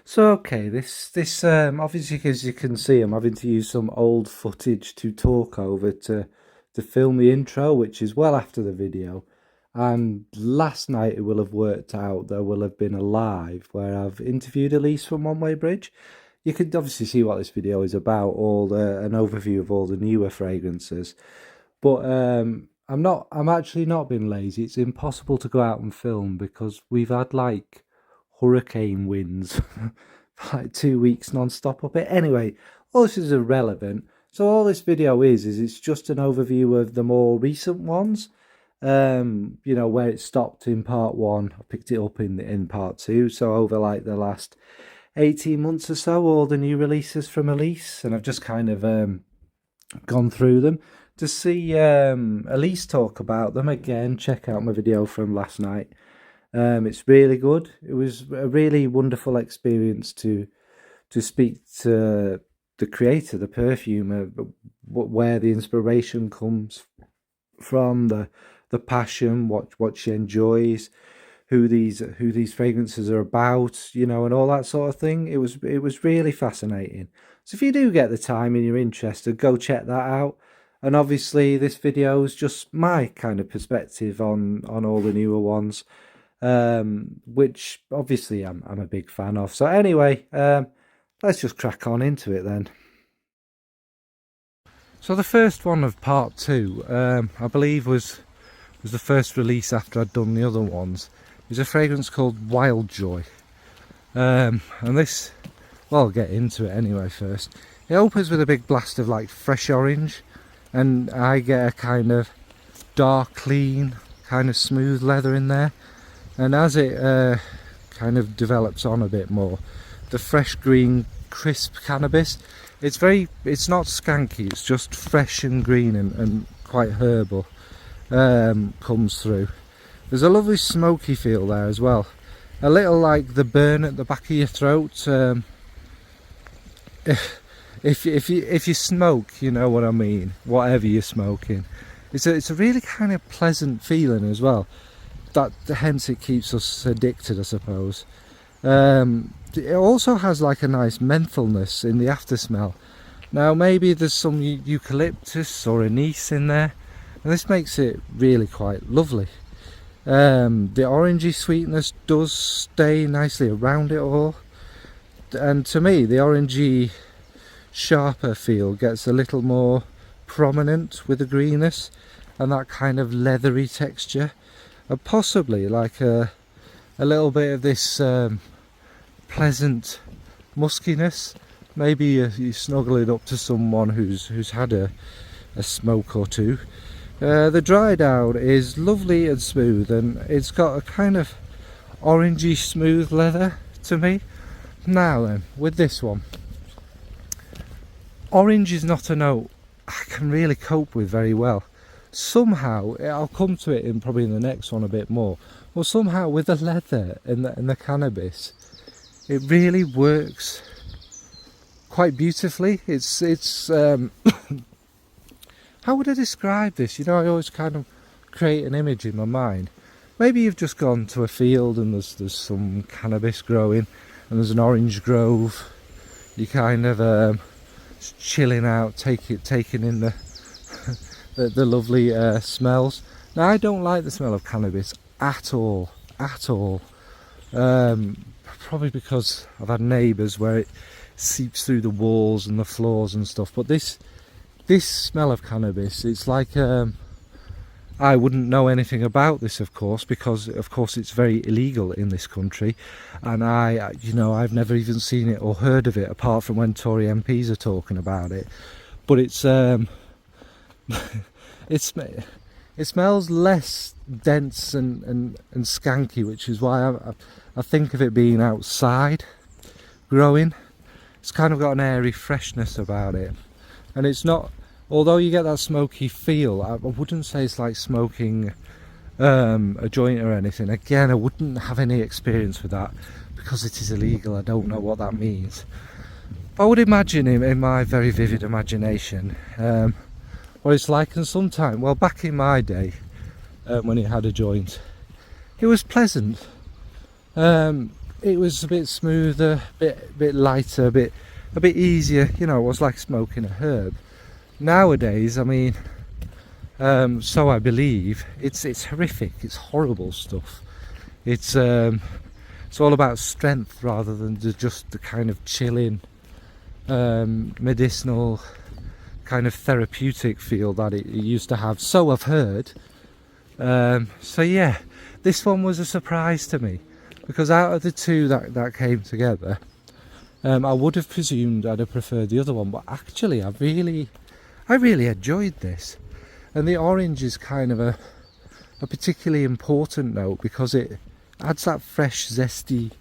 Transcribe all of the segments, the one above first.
So okay, this obviously, as you can see, I'm having to use some old footage to talk over to film the intro, which is well after the video. And last night it will have worked out. There will have been a live where I've interviewed Elise from One Way Bridge. You could obviously see what this video is about, an overview of all the newer fragrances. But I'm actually not being lazy. It's impossible to go out and film because we've had like hurricane winds for like 2 weeks non-stop up it. Anyway, all this is irrelevant. So all this video is it's just an overview of the more recent ones. You know, where it stopped in part one, I picked it up in part two. So over like the last 18 months or so, all the new releases from Elise, and I've just kind of gone through them to see Elise talk about them again. Check out my video from last night. It's really good. It was a really wonderful experience to speak to the creator, the perfumer, where the inspiration comes from, the passion, what she enjoys, who these fragrances are about, you know, and all that sort of thing. It was really fascinating. So if you do get the time and you're interested, go check that out. And obviously this video is just my kind of perspective on all the newer ones, which obviously I'm a big fan of. So anyway, let's just crack on into it then. So the first one of part two, I believe was the first release after I'd done the other ones. It's a fragrance called Wildjoy, and this, well, I'll get into it anyway first. It opens with a big blast of like fresh orange, and I get a kind of dark, clean, kind of smooth leather in there. And as it kind of develops on a bit more, the fresh green crisp cannabis, it's not skanky, it's just fresh and green and quite herbal, comes through. There's a lovely smoky feel there as well, a little like the burn at the back of your throat. If you smoke, you know what I mean, whatever you're smoking, it's a really kind of pleasant feeling as well. That hence it keeps us addicted, I suppose. It also has like a nice menthalness in the after smell. Now maybe there's some eucalyptus or anise in there, and this makes it really quite lovely. The orangey sweetness does stay nicely around it all, and to me the orangey sharper feel gets a little more prominent with the greenness and that kind of leathery texture. And possibly like a little bit of this pleasant muskiness. Maybe you snuggle it up to someone who's had a smoke or two. The dried out is lovely and smooth, and it's got a kind of orangey smooth leather to me. Now then, with this one, orange is not a note I can really cope with very well. Somehow, I'll come to it probably in the next one a bit more, but somehow with the leather and the cannabis, it really works quite beautifully. It's how would I describe this? You know, I always kind of create an image in my mind. Maybe you've just gone to a field and there's some cannabis growing and there's an orange grove. You kind of chilling out, taking in the lovely smells. Now I don't like the smell of cannabis at all. Probably because I've had neighbours where it seeps through the walls and the floors and stuff. But this smell of cannabis, it's like I wouldn't know anything about this, of course, because of course it's very illegal in this country, and I've never even seen it or heard of it apart from when Tory MPs are talking about it. But it's it smells less dense and skanky, which is why I think of it being outside growing. It's kind of got an airy freshness about it, and it's not, although you get that smoky feel, I wouldn't say it's like smoking a joint or anything. Again, I wouldn't have any experience with that because it is illegal. I don't know what that means. But I would imagine in my very vivid imagination what it's like. And sometime, well, back in my day, when it had a joint, it was pleasant. it was a bit smoother, bit lighter, a bit easier. You know, it was like smoking a herb. Nowadays, I mean, so I believe, it's horrific. It's horrible stuff. It's all about strength rather than just the kind of chilling, medicinal, kind of therapeutic feel that it used to have. So I've heard. So yeah, this one was a surprise to me, because out of the two that came together, I would have presumed I'd have preferred the other one, but actually I really enjoyed this. And the orange is kind of a particularly important note, because it adds that fresh, zesty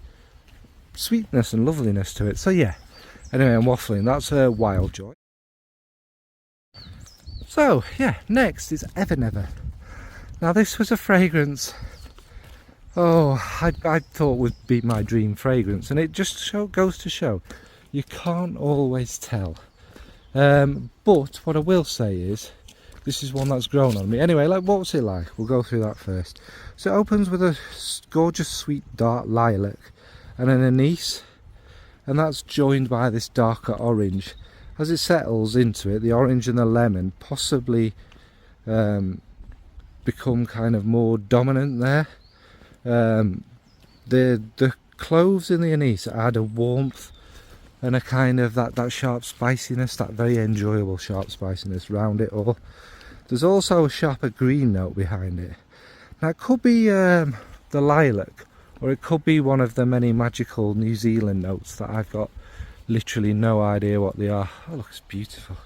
sweetness and loveliness to it. So yeah, anyway, I'm waffling. That's a Wildjoy. So yeah, next is Evernever. Now this was a fragrance, I thought would be my dream fragrance, and it just goes to show you can't always tell. But what I will say is, this is one that's grown on me. Anyway, like, what's it like? We'll go through that first. So it opens with a gorgeous sweet dark lilac and an anise, and that's joined by this darker orange. As it settles into it, the orange and the lemon possibly become kind of more dominant there. The cloves in the anise add a warmth and a kind of that sharp spiciness, that very enjoyable sharp spiciness round it all. There's also a sharper green note behind it. Now it could be the lilac, or it could be one of the many magical New Zealand notes that I've got literally no idea what they are. Oh look, it's beautiful.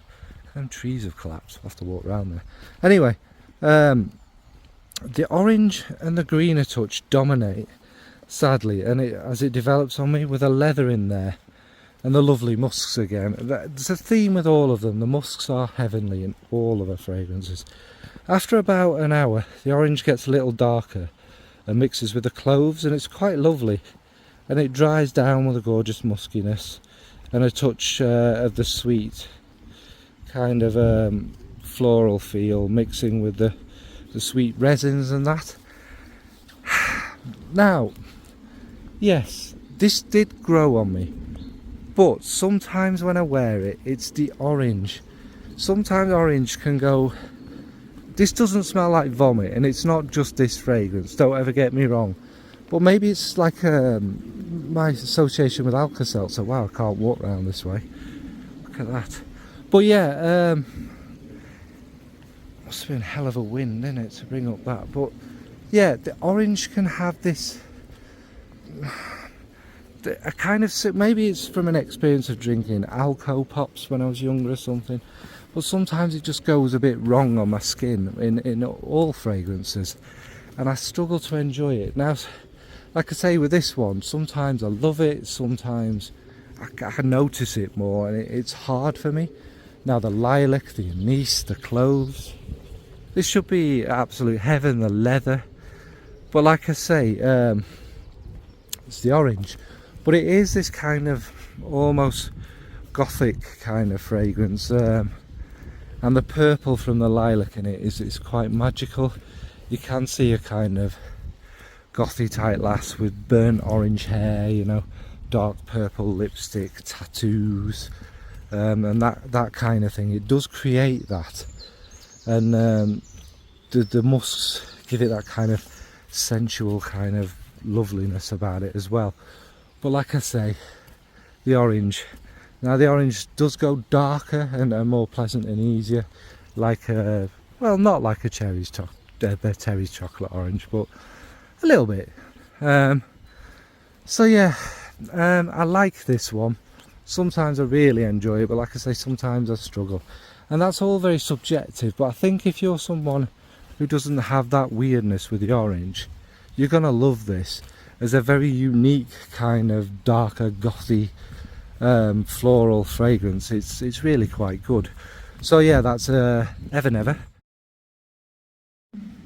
Them trees have collapsed. I'll have to walk around there. Anyway, the orange and the greener touch dominate, sadly, and as it develops on me, with a leather in there. And the lovely musks again. There's a theme with all of them. The musks are heavenly in all of our fragrances. After about an hour, the orange gets a little darker and mixes with the cloves, and it's quite lovely. And it dries down with a gorgeous muskiness and a touch of the sweet kind of floral feel, mixing with the sweet resins and that. Now, yes, this did grow on me. But sometimes when I wear it, it's the orange. Sometimes orange can go... This doesn't smell like vomit, and it's not just this fragrance, don't ever get me wrong. But maybe it's like my association with Alka-Seltzer. Wow, I can't walk around this way. Look at that. But yeah, must have been a hell of a wind, innit, to bring up that. But yeah, the orange can have this... a kind of, maybe it's from an experience of drinking Alco Pops when I was younger or something, but sometimes it just goes a bit wrong on my skin in all fragrances, and I struggle to enjoy it. Now, like I say with this one, sometimes I love it, sometimes I notice it more, and it's hard for me. Now the lilac, the anise, the cloves, this should be absolute heaven, the leather, but like I say, it's the orange. But it is this kind of almost gothic kind of fragrance, and the purple from the lilac in it is quite magical. You can see a kind of gothy type lass with burnt orange hair, you know, dark purple lipstick, tattoos, and that kind of thing. It does create that, and the musks give it that kind of sensual kind of loveliness about it as well. But like I say, the orange. Now the orange does go darker and more pleasant and easier, like a, well, not like a Terry's chocolate orange, but a little bit. So yeah, I like this one. Sometimes I really enjoy it, but like I say, sometimes I struggle. And that's all very subjective, but I think if you're someone who doesn't have that weirdness with the orange, you're gonna love this. As a very unique kind of darker gothy floral fragrance. It's really quite good. So yeah, that's Evernever.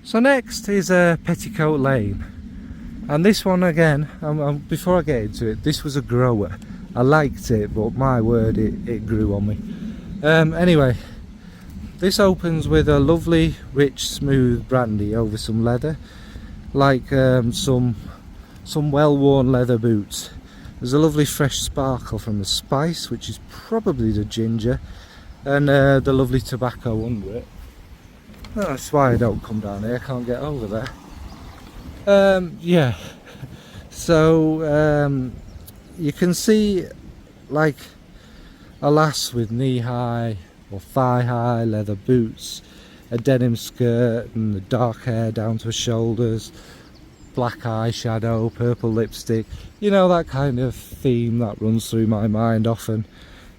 So next is Petitcoat Lane, and this one again, before I get into it, this was a grower. I liked it, but my word, it grew on me. Anyway, this opens with a lovely rich smooth brandy over some leather, like some some well-worn leather boots. There's a lovely fresh sparkle from the spice, which is probably the ginger, and the lovely tobacco under it. That's why I don't come down here, I can't get over there. Yeah, so you can see like a lass with knee-high or thigh-high leather boots, a denim skirt and the dark hair down to her shoulders, black eyeshadow, purple lipstick, you know, that kind of theme that runs through my mind often.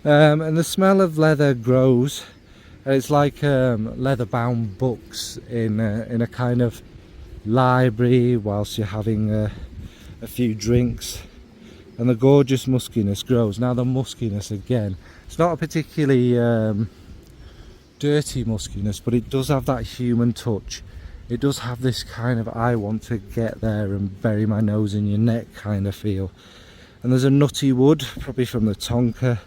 And the smell of leather grows. It's like leather bound books in a kind of library whilst you're having a few drinks, and the gorgeous muskiness grows. Now the muskiness, again, it's not a particularly dirty muskiness, but it does have that human touch. It does have this kind of I want to get there and bury my nose in your neck kind of feel. And there's a nutty wood, probably from the tonka,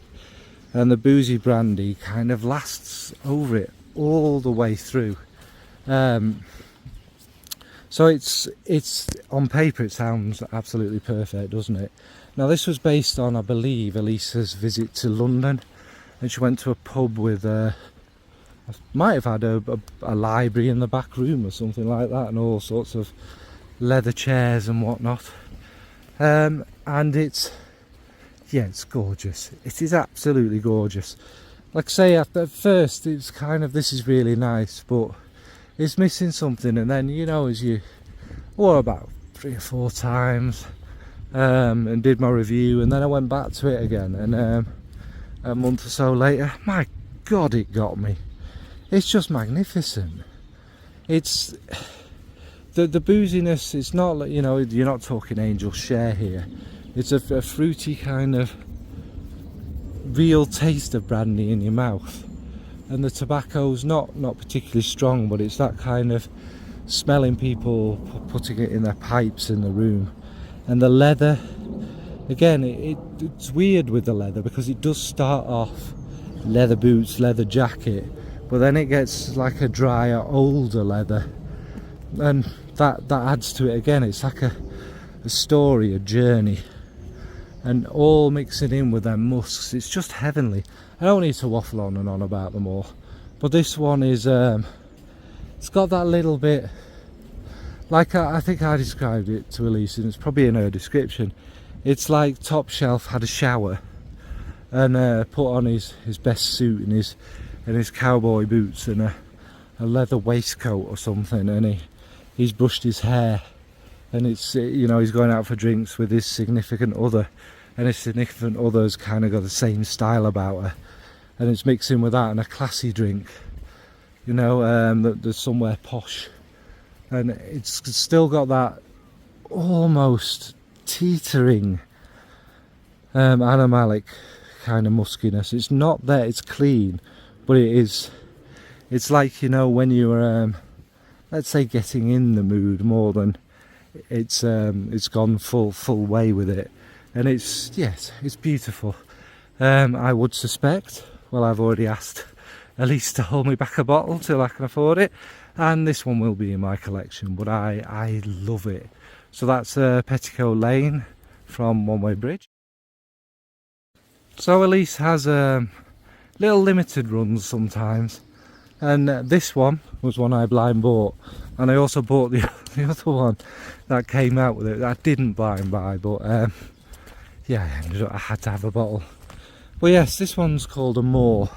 and the boozy brandy kind of lasts over it all the way through. So it's on paper it sounds absolutely perfect, doesn't it? Now this was based on, I believe, Elise's visit to London, and she went to a pub with might have had a library in the back room or something like that, and all sorts of leather chairs and whatnot. And it's gorgeous. It is absolutely gorgeous. Like I say, at first it's kind of, this is really nice, but it's missing something. And then, you know, as you wore about 3 or 4 times and did my review, and then I went back to it again, and a month or so later, my God, it got me. It's just magnificent. It's the booziness. It's not, you know, you're not talking angel share here. It's a fruity kind of real taste of brandy in your mouth, and the tobacco's not particularly strong, but it's that kind of smelling people putting it in their pipes in the room. And the leather, again, it's weird with the leather, because it does start off leather boots, leather jacket, but then it gets like a drier, older leather, and that adds to it again. It's like a story, a journey, and all mixing in with their musks. It's just heavenly. I don't need to waffle on and on about them all, but this one is it's got that little bit, like I think I described it to Elise, and it's probably in her description. It's like Top Shelf had a shower and put on his best suit and his cowboy boots and a leather waistcoat or something, and he's brushed his hair, and it's, you know, he's going out for drinks with his significant other, and his significant other's kind of got the same style about her, and it's mixing with that and a classy drink, you know, that's somewhere posh, and it's still got that almost teetering animalic kind of muskiness. It's not there, it's clean, but it is, it's like, you know, when you're let's say getting in the mood more than it's gone full way with it, and it's, yes, it's beautiful. I would suspect, well, I've already asked Elise to hold me back a bottle till I can afford it, and this one will be in my collection, but I love it. So that's Petitcoat Lane from One Way Bridge. So Elise has little limited runs sometimes, and this one was one I blind bought, and I also bought the other one that came out with it that I didn't blind buy, but yeah, I had to have a bottle. But yes, this one's called Amore,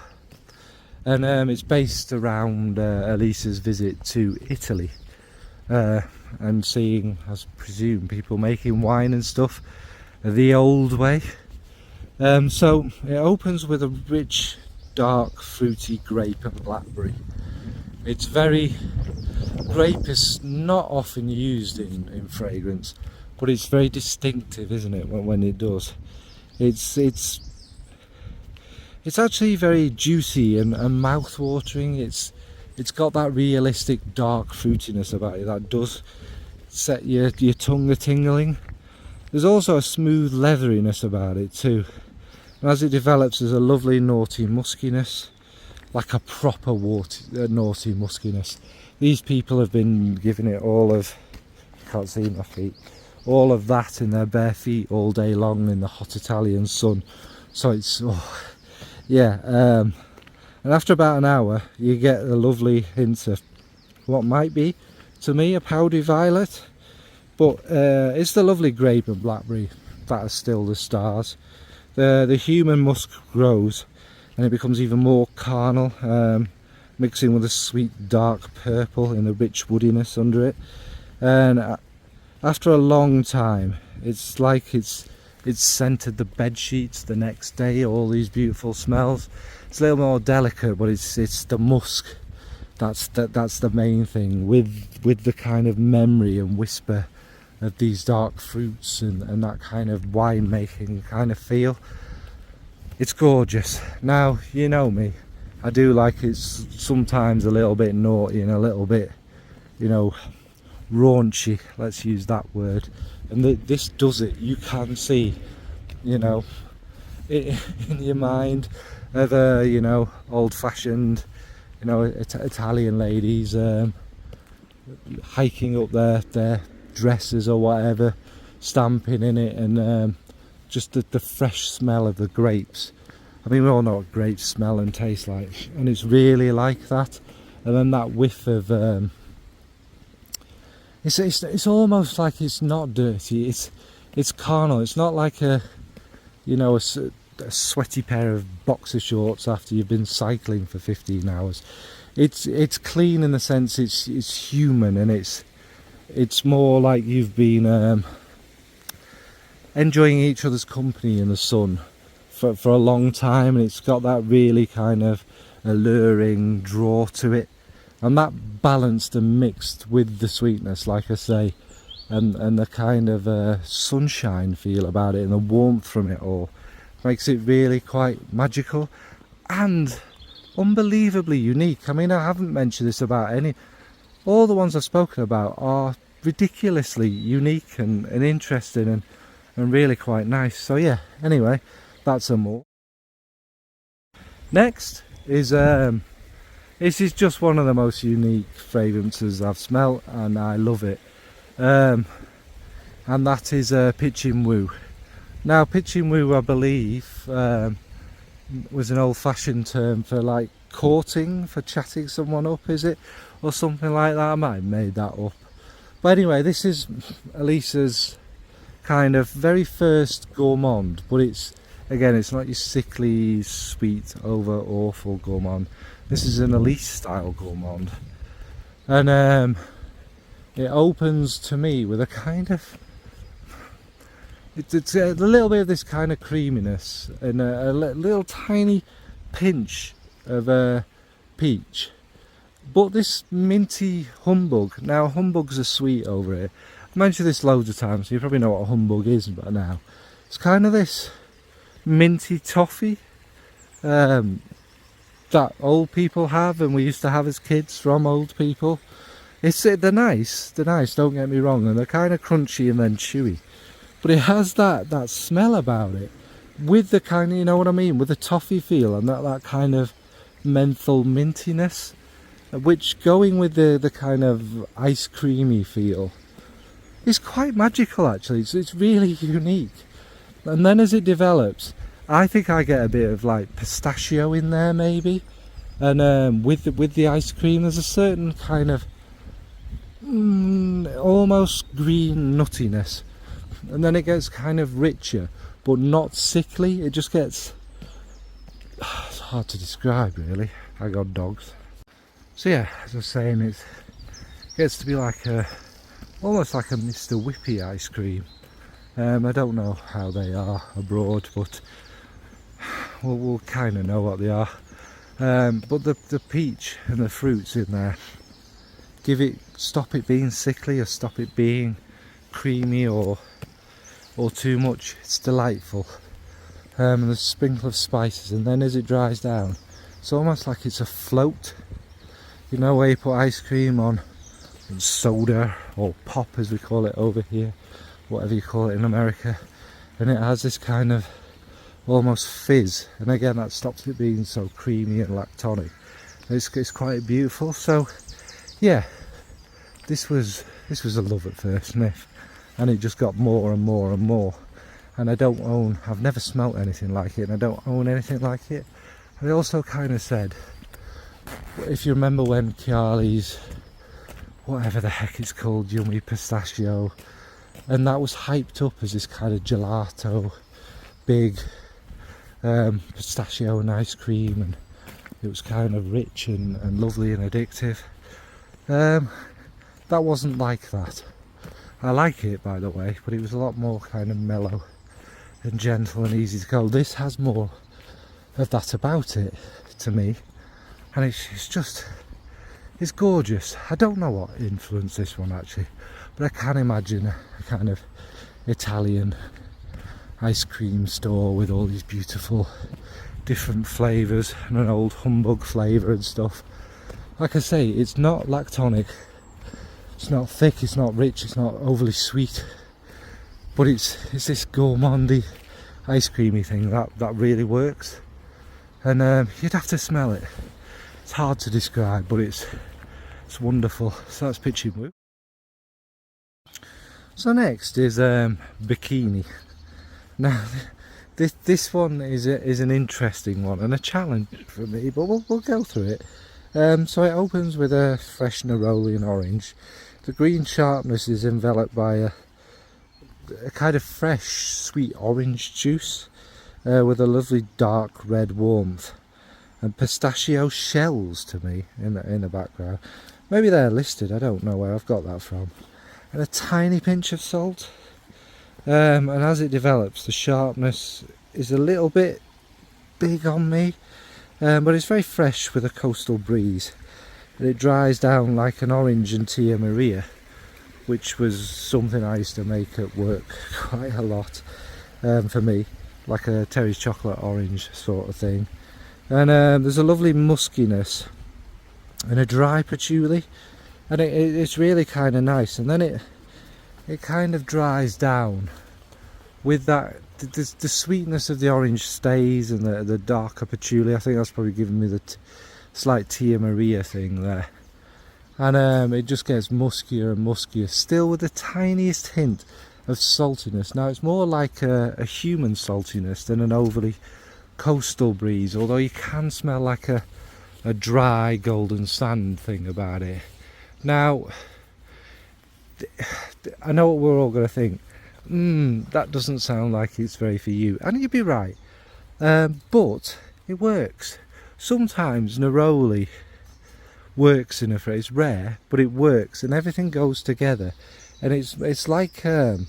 and it's based around Elise's visit to Italy, and seeing, I presume, people making wine and stuff the old way. So it opens with a rich, dark, fruity grape and blackberry. It's very, grape is not often used in fragrance, but it's very distinctive, isn't it, when it does. It's actually very juicy and mouth-watering. It's got that realistic dark fruitiness about it that does set your tongue a-tingling. There's also a smooth leatheriness about it too. And as it develops, there's a lovely naughty muskiness, like a proper naughty muskiness. These people have been giving it all of, I can't see my feet, all of that in their bare feet all day long in the hot Italian sun. So it's, oh, yeah, and after about an hour you get a lovely hint of what might be, to me, a powdery violet, but it's the lovely grape and blackberry that are still the stars. The human musk grows and it becomes even more carnal, mixing with a sweet dark purple and the rich woodiness under it. And after a long time, it's like it's scented the bed sheets the next day. All these beautiful smells. It's a little more delicate, but it's the musk that's the main thing, with the kind of memory and whisper of these dark fruits and that kind of winemaking kind of feel. It's gorgeous. Now, you know me, I do like it sometimes a little bit naughty and a little bit, you know, raunchy, let's use that word, and this does it. You can see, you know, it in your mind of you know, old-fashioned, you know, Italian ladies hiking up their dresses or whatever, stamping in it, and just the fresh smell of the grapes. I mean, we all know what grapes smell and taste like, and it's really like that. And then that whiff of it's almost like it's not dirty, it's carnal. It's not like a, you know, a sweaty pair of boxer shorts after you've been cycling for 15 hours. It's clean in the sense it's human, and it's more like you've been enjoying each other's company in the sun for a long time, and it's got that really kind of alluring draw to it, and that balanced and mixed with the sweetness, like I say, and the kind of sunshine feel about it and the warmth from it all makes it really quite magical and unbelievably unique. I mean, I haven't mentioned this about all the ones I've spoken about are ridiculously unique and interesting and really quite nice. So yeah, anyway, that's Amore. Next is this is just one of the most unique fragrances I've smelt, and I love it, and that is Pitching Woo. Now, Pitching Woo, I believe, was an old-fashioned term for like courting, for chatting someone up, is it, or something like that? I might have made that up, but anyway, this is Elise's kind of very first gourmand, but it's not your sickly sweet over awful gourmand. This is an Elise style gourmand, and it opens to me with a kind of it's a little bit of this kind of creaminess and a little tiny pinch of peach, but this minty humbug. Now, humbugs are sweet over here. I've mentioned this loads of times, so you probably know what a humbug is by now. It's kind of this minty toffee that old people have, and we used to have as kids from old people. They're nice, don't get me wrong, and they're kind of crunchy and then chewy, but it has that smell about it, with the kind of, you know what I mean, with the toffee feel and that kind of menthol mintiness, which going with the kind of ice creamy feel is quite magical actually. It's really unique. And then as it develops, I think I get a bit of like pistachio in there maybe, and with the ice cream there's a certain kind of almost green nuttiness, and then it gets kind of richer but not sickly. It just gets, it's hard to describe really, I got dogs. So yeah, as I was saying, it gets to be like almost like a Mr. Whippy ice cream. I don't know how they are abroad, but we'll kind of know what they are. But the peach and the fruits in there stop it being sickly or stop it being creamy or too much. It's delightful. And there's a sprinkle of spices, and then as it dries down, it's almost like it's a float. You know, where you put ice cream on soda or pop as we call it over here, whatever you call it in America, and it has this kind of almost fizz, and again that stops it being so creamy and lactonic. It's quite beautiful. So yeah, this was a love at first sniff, and it just got more and more and more. And I've never smelt anything like it, and I don't own anything like it. And I also kind of said, if you remember when Chiali's, whatever the heck it's called, yummy pistachio, and that was hyped up as this kind of gelato, big pistachio and ice cream, and it was kind of rich and lovely and addictive. That wasn't like that. I like it, by the way, but it was a lot more kind of mellow and gentle and easy to go. This has more of that about it to me, and it's gorgeous. I don't know what influenced this one actually, but I can imagine a kind of Italian ice cream store with all these beautiful different flavours and an old humbug flavour and stuff. Like I say, it's not lactonic, it's not thick, it's not rich, it's not overly sweet, but it's this gourmandy ice creamy thing that really works. And you'd have to smell it. It's hard to describe, but it's wonderful. So that's Pitching Woo. So next is Bikini. Now this one is an interesting one and a challenge for me, but we'll go through it. So it opens with a fresh neroli and orange. The green sharpness is enveloped by a kind of fresh sweet orange juice with a lovely dark red warmth, and pistachio shells to me in the background. Maybe they're listed, I don't know where I've got that from. And a tiny pinch of salt. And as it develops, the sharpness is a little bit big on me, but it's very fresh with a coastal breeze, and it dries down like an orange and Tia Maria, which was something I used to make at work quite a lot for me, like a Terry's chocolate orange sort of thing. And there's a lovely muskiness and a dry patchouli, and it's really kind of nice. And then it kind of dries down with that, the sweetness of the orange stays, and the darker patchouli. I think that's probably giving me the slight Tia Maria thing there. And it just gets muskier and muskier, still with the tiniest hint of saltiness. Now it's more like a human saltiness than an overly coastal breeze, although you can smell like a dry golden sand thing about it. Now I know what we're all going to think, that doesn't sound like it's very for you, and you'd be right, but it works. Sometimes neroli works in a phrase, rare, but it works, and everything goes together, and it's like, to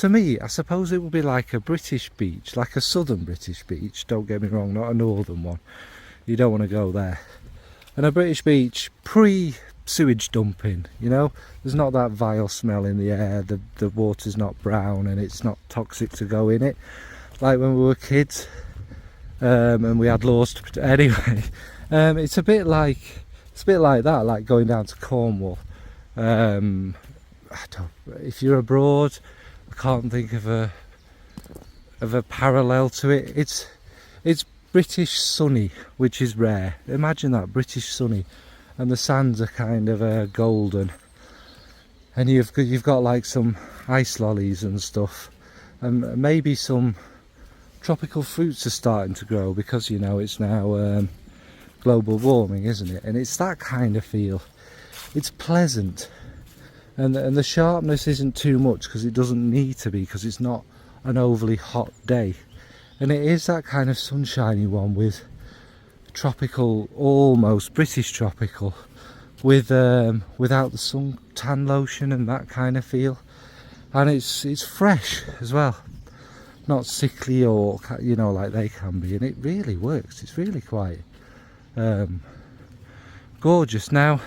me, I suppose it would be like a British beach, like a southern British beach, don't get me wrong, not a northern one, you don't want to go there. And a British beach pre-sewage dumping, you know, there's not that vile smell in the air, the water's not brown, and it's not toxic to go in it, like when we were kids, and we had laws to anyway. It's a bit like that, like going down to Cornwall. If you're abroad, I can't think of a parallel to it. It's British sunny, which is rare. Imagine that, British sunny, and the sands are kind of golden, and you've got like some ice lollies and stuff, and maybe some tropical fruits are starting to grow, because you know it's now global warming, isn't it? And it's that kind of feel. It's pleasant, and the sharpness isn't too much, because it doesn't need to be, because it's not an overly hot day. And it is that kind of sunshiny one with tropical, almost British tropical, with without the sun tan lotion and that kind of feel. And it's fresh as well, not sickly or, you know, like they can be. And it really works. It's really quite gorgeous. Now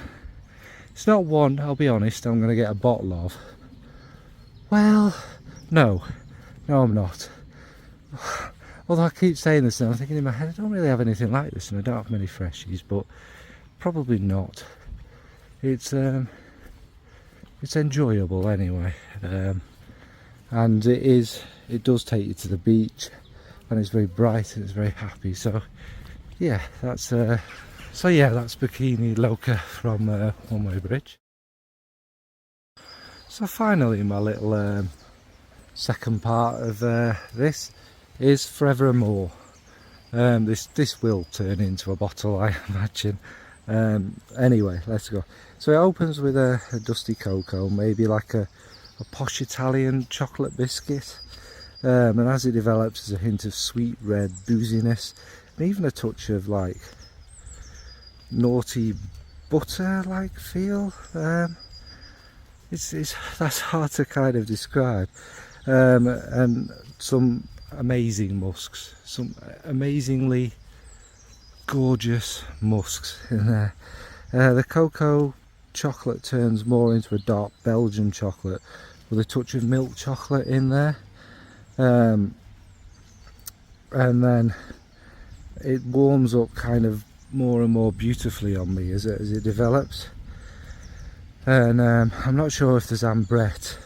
it's not one, I'll be honest, I'm going to get a bottle of. Well, no I'm not. Although I keep saying this and I'm thinking in my head, I don't really have anything like this, and I don't have many freshies, but probably not. It's enjoyable anyway, and it does take you to the beach, and it's very bright and it's very happy. So yeah, that's Bikini Loca from One Way Bridge. So finally, my little second part of this is Forevamore. This will turn into a bottle, I imagine. Anyway, let's go. So it opens with a dusty cocoa, maybe like a posh Italian chocolate biscuit. And as it develops, there's a hint of sweet red booziness, and even a touch of like naughty butter-like feel. That's hard to kind of describe. And some amazing musks, some amazingly gorgeous musks in there. The cocoa chocolate turns more into a dark Belgian chocolate with a touch of milk chocolate in there. And then it warms up kind of more and more beautifully on me as it develops. And I'm not sure if there's ambrette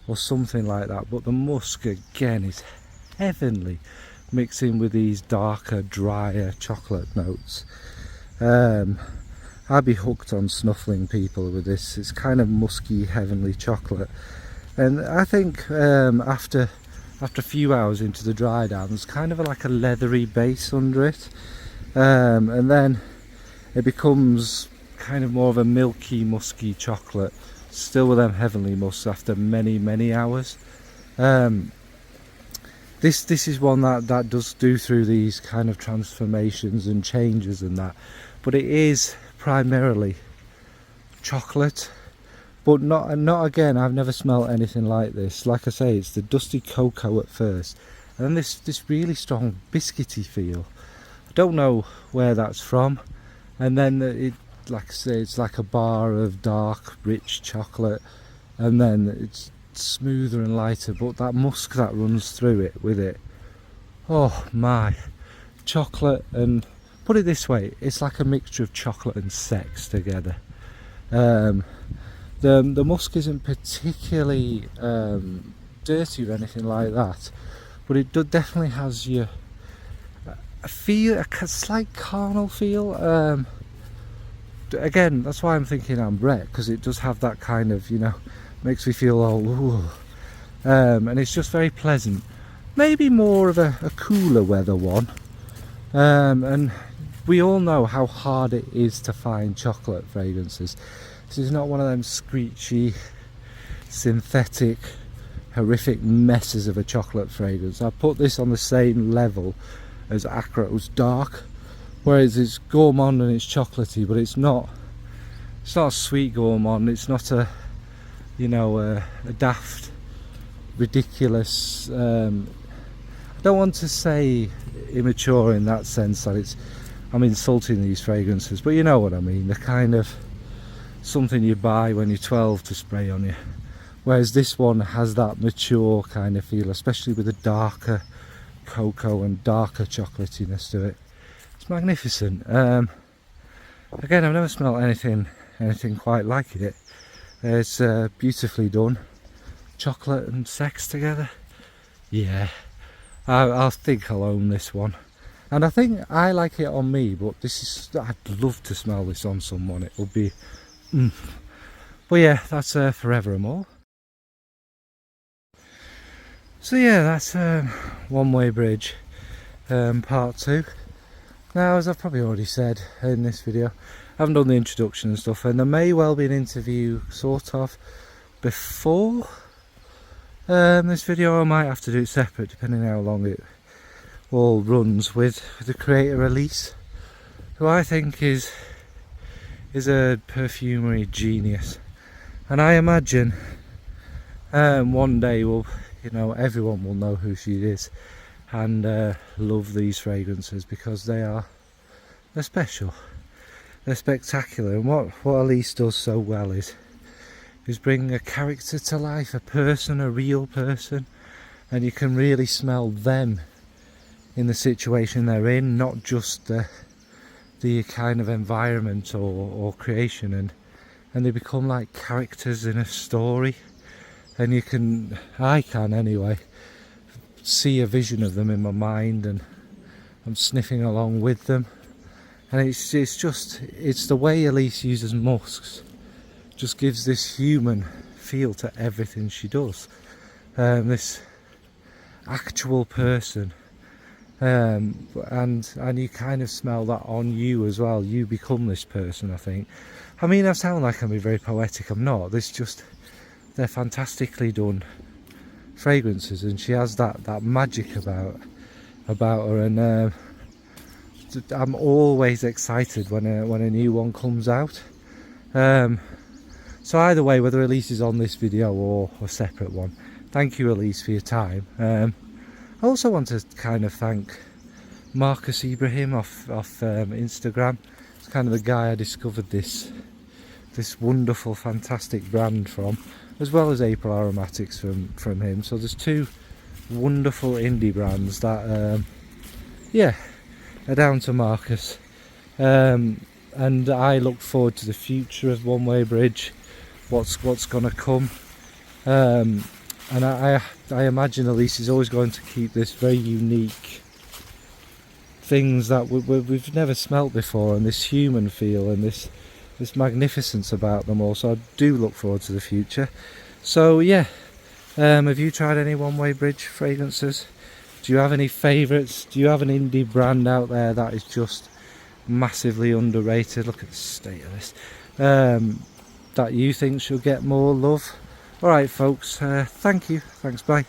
or something like that, but the musk again is heavenly, mixing with these darker, drier chocolate notes. I'd be hooked on snuffling people with this. It's kind of musky, heavenly chocolate, and I think after a few hours into the dry down, there's kind of like a leathery base under it, and then it becomes kind of more of a milky, musky chocolate, still with them heavenly musks after many hours. This is one that does do through these kind of transformations and changes and that, but it is primarily chocolate, but not again. I've never smelled anything like this. Like I say, it's the dusty cocoa at first, and then this really strong biscuity feel. I don't know where that's from, and then it, like I say, it's like a bar of dark, rich chocolate, and then it's smoother and lighter, but that musk that runs through it with it, oh my, chocolate. And put it this way, it's like a mixture of chocolate and sex together. The musk isn't particularly dirty or anything like that, but it definitely has a slight carnal feel. Again, that's why I'm thinking ambrette, because it does have that kind of, makes me feel all ooh. And it's just very pleasant. Maybe more of a cooler weather one. And we all know how hard it is to find chocolate fragrances. This is not one of them screechy, synthetic, horrific messes of a chocolate fragrance. I put this on the same level as Acro's Dark, whereas it's gourmand and it's chocolatey, but it's not a sweet gourmand. It's not a daft, ridiculous, I don't want to say immature in that sense that I'm insulting these fragrances, but you know what I mean. The kind of something you buy when you're 12 to spray on you, whereas this one has that mature kind of feel, especially with the darker cocoa and darker chocolatiness to it. It's magnificent. Again, I've never smelled anything quite like it. It's beautifully done. Chocolate and sex together. Yeah, I think I'll own this one. And I think I like it on me, but I'd love to smell this on someone. It would be But yeah, that's Forevamore. So yeah, that's One Way Bridge part 2. Now, as I've probably already said in this video, I haven't done the introduction and stuff, and there may well be an interview sort of before this video. I might have to do it separate depending on how long it all runs, with the creator Elise, who I think is a perfumery genius, and I imagine one day everyone will know who she is and love these fragrances, because they're special, they're spectacular. And what Elise does so well is bring a character to life, a person, a real person, and you can really smell them in the situation they're in, not just the kind of environment or creation, and they become like characters in a story, and I can anyway, see a vision of them in my mind, and I'm sniffing along with them. And it's the way Elise uses musks, just gives this human feel to everything she does. This actual person, and you kind of smell that on you as well. You become this person, I think. I mean, I sound like I'm being very poetic. I'm not. They're fantastically done fragrances, and she has that magic about her, and I'm always excited when a new one comes out. So either way, whether Elise is on this video or a separate one, thank you, Elise, for your time. I also want to kind of thank Marcus Ibrahim off Instagram. It's kind of the guy I discovered this wonderful, fantastic brand from, as well as April Aromatics from him. So there's two wonderful indie brands that are down to Marcus, and I look forward to the future of One Way Bridge, what's going to come, and I imagine Elise is always going to keep this very unique things that we've never smelt before, and this human feel and this magnificence about them all. So I do look forward to the future. So yeah, have you tried any One Way Bridge fragrances? Do you have any favourites? Do you have an indie brand out there that is just massively underrated? Look at the state of this. That you think should get more love? Alright folks, thank you. Thanks, bye.